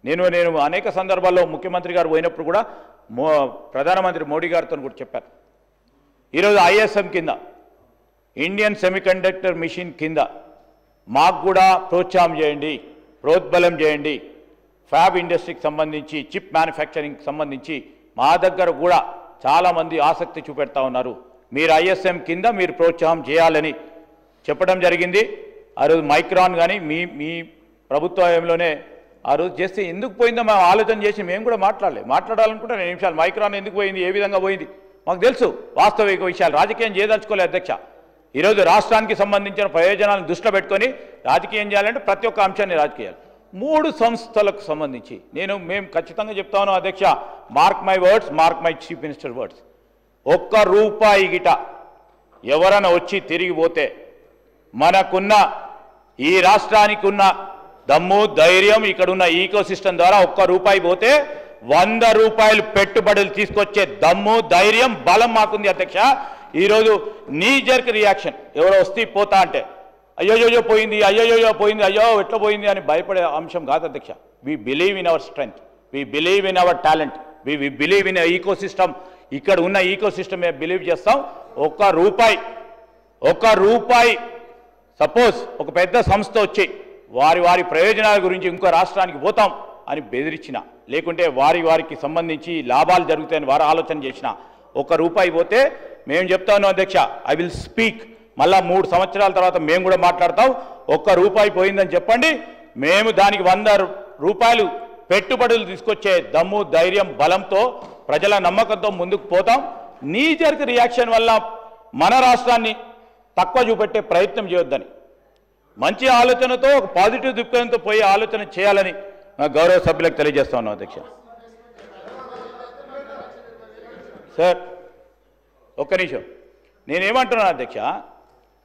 నేను అనేక సందర్భాల్లో ముఖ్యమంత్రి గారు పోయినప్పుడు కూడా ప్రధానమంత్రి మోడీ గారితో కూడా చెప్పారు. ఈరోజు ఐఎస్ఎం కింద, ఇండియన్ సెమీకండక్టర్ మిషన్ కింద మాకు కూడా ప్రోత్సాహం చేయండి, ప్రోద్బలం చేయండి. ఫ్యాబ్ ఇండస్ట్రీకి సంబంధించి, చిప్ మ్యానుఫ్యాక్చరింగ్కి సంబంధించి మా దగ్గర కూడా చాలామంది ఆసక్తి చూపెడతా ఉన్నారు. మీరు ఐఎస్ఎం కింద మీరు ప్రోత్సాహం చేయాలని చెప్పడం జరిగింది. ఆ రోజు మైక్రాన్ కానీ మీ ప్రభుత్వ హయాంలోనే ఆ రోజు చేస్తే ఎందుకు పోయిందో మేము ఆలోచన చేసి మేము కూడా మాట్లాడాలనుకుంటే 2 నిమిషాలు. మైక్రాన్ ఎందుకు పోయింది, ఏ విధంగా పోయింది మాకు తెలుసు. వాస్తవిక విషయాలు రాజకీయం చేయదలుచుకోలేదు అధ్యక్ష. ఈరోజు రాష్ట్రానికి సంబంధించిన ప్రయోజనాలను దృష్టిలో పెట్టుకొని రాజకీయం చేయాలంటే ప్రతి ఒక్క అంశాన్ని రాజకీయాలు. 3 సంస్థలకు సంబంధించి మేము ఖచ్చితంగా చెప్తా ఉన్నాం అధ్యక్ష, mark my words, mark my chief minister words, ₹1 గిట ఎవరైనా వచ్చి తిరిగిపోతే మనకున్న ఈ రాష్ట్రానికి ఉన్న దమ్ము ధైర్యం, ఇక్కడున్న ఈకో సిస్టమ్ ద్వారా ₹1 పోతే ₹100 పెట్టుబడులు తీసుకొచ్చే దమ్ము ధైర్యం బలం మాకుంది అధ్యక్ష. ఈరోజు నీ జర్క్ రియాక్షన్ ఎవరో వస్తే పోతా అంటే అయ్యోయ్యో పోయింది, అయ్యోయ్యో పోయింది, అయ్యో ఎట్లా పోయింది అని భయపడే అంశం కాదు అధ్యక్ష. We believe in our strength, we believe in our talent, we believe in ecosystem. ఇక్కడ ఉన్న ఈకో సిస్టమ్ మేము బిలీవ్ చేస్తాం. ₹1 సపోజ్ ఒక పెద్ద సంస్థ వచ్చి వారి ప్రయోజనాల గురించి ఇంకో రాష్ట్రానికి పోతాం అని బెదిరించిన, లేకుంటే వారికి సంబంధించి లాభాలు జరుగుతాయని వారు ఆలోచన చేసిన, ₹1 పోతే మేము చెప్తా ఉన్నాం అధ్యక్ష, ఐ విల్ స్పీక్. మళ్ళా 3 సంవత్సరాల తర్వాత మేము కూడా మాట్లాడతాం. ₹1 పోయిందని చెప్పండి, మేము దానికి ₹100 పెట్టుబడులు తీసుకొచ్చే దమ్ము ధైర్యం బలంతో ప్రజల నమ్మకంతో ముందుకు పోతాం. నీ జర్క్ రియాక్షన్ వల్ల మన రాష్ట్రాన్ని తక్కువ చూపెట్టే ప్రయత్నం చేయొద్దని, మంచి ఆలోచనతో ఒక పాజిటివ్ దృక్పథంతో పోయే ఆలోచన చేయాలని గౌరవ సభ్యులకు తెలియజేస్తా ఉన్నాం అధ్యక్ష. సార్ ఒక్క నిమిషం, నేనేమంటున్నాను అధ్యక్ష,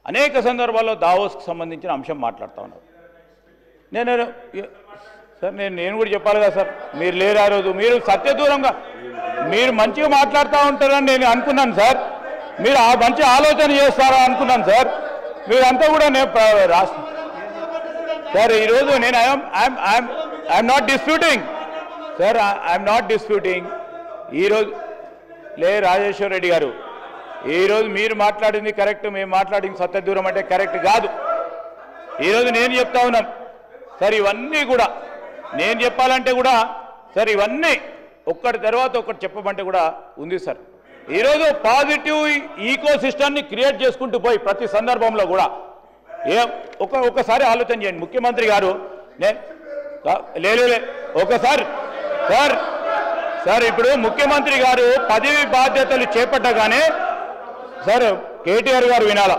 అనేక సందర్భాల్లో దావోస్కి సంబంధించిన అంశం మాట్లాడుతూ ఉన్నాను. నేను కూడా చెప్పాలి కదా సార్, మీరు లేరు ఆ రోజు, మీరు సత్యదూరంగా మీరు మంచిగా మాట్లాడుతూ ఉంటారని నేను అనుకున్నాను సార్. మీరు ఆ మంచి ఆలోచన చేస్తారా అనుకున్నాను సార్. మీరంతా కూడా రాష్ట్ర సార్ ఈరోజు నేను I'm not disputing sir, I'm not disputing. ఈరోజు రాజేశ్వర రెడ్డి గారు, ఈరోజు మీరు మాట్లాడింది కరెక్ట్, మేము మాట్లాడింది సత్యదూరం అంటే కరెక్ట్ కాదు. ఈరోజు నేను చెప్తా ఉన్నాను సార్, ఇవన్నీ కూడా నేను చెప్పాలంటే కూడా సార్ ఇవన్నీ ఒక్కటి తర్వాత ఒకటి చెప్పమంటే కూడా ఉంది సార్. ఈరోజు పాజిటివ్ ఈకో సిస్టమ్ని క్రియేట్ చేసుకుంటూ పోయి ప్రతి సందర్భంలో కూడా ఒకసారి ఆలోచన చేయండి. ముఖ్యమంత్రి గారు ఒకసారి సార్ ఇప్పుడు ముఖ్యమంత్రి గారు పదవి బాధ్యతలు చేపట్టగానే సార్ కేటీఆర్ గారు వినాలా,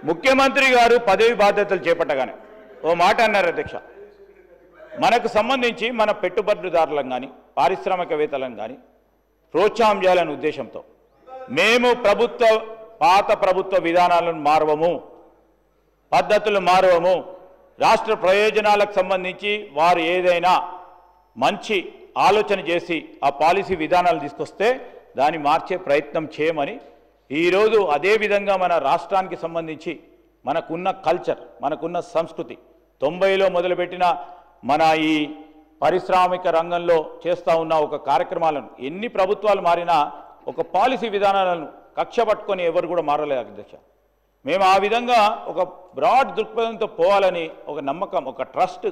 ముఖ్యమంత్రి గారు పదవి బాధ్యతలు చేపట్టగానే ఓ మాట అన్నారు అధ్యక్ష, మనకు సంబంధించి మన పెట్టుబడిదారులను కానీ పారిశ్రామికవేత్తలను కానీ ప్రోత్సాహం చేయాలనే ఉద్దేశంతో మేము పాత ప్రభుత్వ విధానాలను మారవము, పద్ధతులు మారవము, రాష్ట్ర ప్రయోజనాలకు సంబంధించి వారు ఏదైనా మంచి ఆలోచన చేసి ఆ పాలసీ విధానాలు తీసుకొస్తే దాన్ని మార్చే ప్రయత్నం చేయమని ఈరోజు అదేవిధంగా మన రాష్ట్రానికి సంబంధించి మనకున్న కల్చర్, మనకున్న సంస్కృతి 90లో మొదలుపెట్టిన మన ఈ పారిశ్రామిక రంగంలో చేస్తూ ఉన్న ఒక కార్యక్రమాలను ఎన్ని ప్రభుత్వాలు మారినా ఒక పాలసీ విధానాలను కక్ష పట్టుకొని ఎవరు కూడా మారలేదు అధ్యక్ష. మేము ఆ విధంగా ఒక బ్రాడ్ దృక్పథంతో పోవాలని ఒక నమ్మకం, ఒక ట్రస్ట్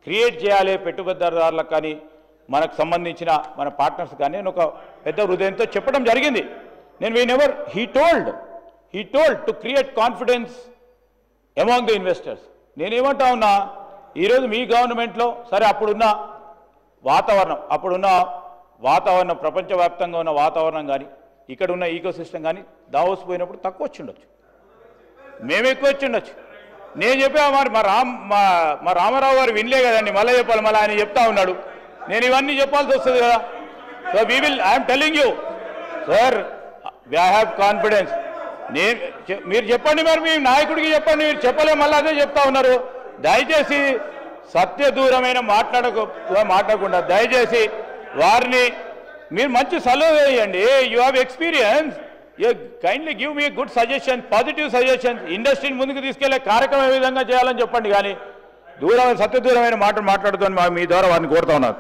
క్రియేట్ చేయాలి పెట్టుబడిదారులకు కానీ మనకు సంబంధించిన మన పార్ట్నర్స్ కానీ నేను ఒక పెద్ద హృదయంతో చెప్పడం జరిగింది. నేను he told to create confidence among the investors. నేనేమంటా ఉన్నా, ఈరోజు మీ గవర్నమెంట్లో సరే అప్పుడున్న వాతావరణం ప్రపంచవ్యాప్తంగా ఉన్న వాతావరణం కానీ ఇక్కడ ఉన్న ఈకో సిస్టమ్ కానీ దావోస్ పోయినప్పుడు తక్కువ వచ్చి ఉండొచ్చు, మేము ఎక్కువ వచ్చి ఉండొచ్చు. నేను చెప్పా మరి మా రామారావు గారు వినలే కదండి, మళ్ళీ చెప్పాలి, మళ్ళీ ఆయన చెప్తా ఉన్నాడు, నేను ఇవన్నీ చెప్పాల్సి వస్తుంది కదా. So I'm telling you sir, I have confidence. మీరు చెప్పండి, మరి మీ నాయకుడికి చెప్పండి, మీరు చెప్పలే మళ్ళీ అదే చెప్తా ఉన్నారు. దయచేసి సత్య దూరమైన మాట్లాడకుండా దయచేసి వారిని మీరు మంచి సలహా వేయండి. You have experience, you kindly give me good suggestion, positive suggestions. ఇండస్ట్రీని ముందుకు తీసుకెళ్లే కార్యక్రమం ఏ విధంగా చేయాలని చెప్పండి, కానీ సత్య దూరమైన మాటలు మాట్లాడుతూ మీ ద్వారా వారిని కోరుతా ఉన్నారు.